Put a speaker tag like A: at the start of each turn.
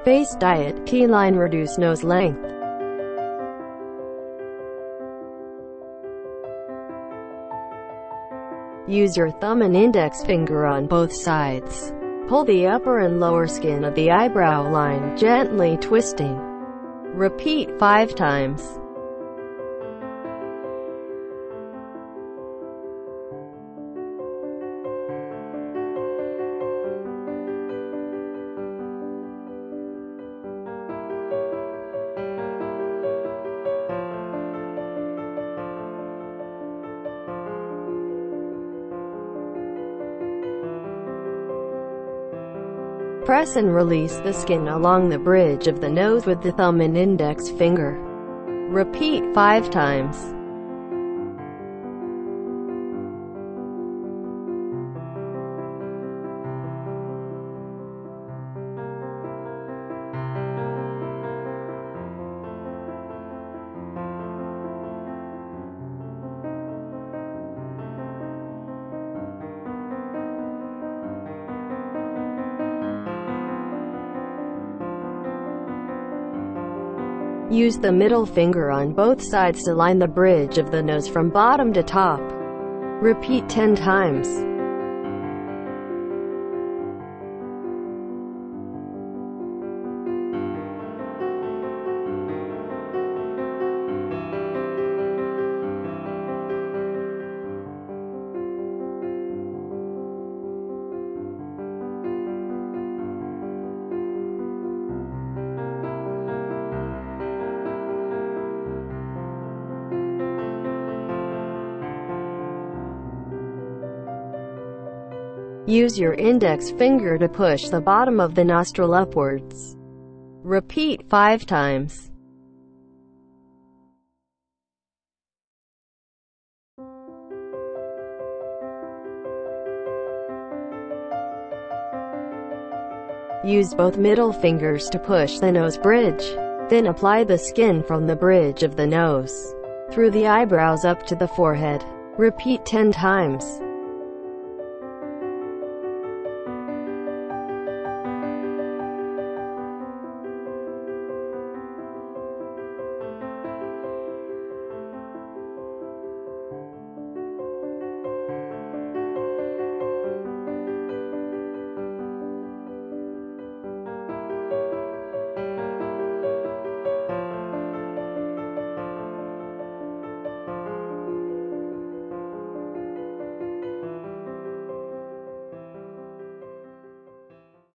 A: Face diet, key line, reduce nose length. Use your thumb and index finger on both sides. Pull the upper and lower skin of the eyebrow line, gently twisting. Repeat 5 times. Press and release the skin along the bridge of the nose with the thumb and index finger. Repeat 5 times. Use the middle finger on both sides to line the bridge of the nose from bottom to top. Repeat 10 times. Use your index finger to push the bottom of the nostril upwards. Repeat 5 times. Use both middle fingers to push the nose bridge. Then apply the skin from the bridge of the nose through the eyebrows up to the forehead. Repeat 10 times.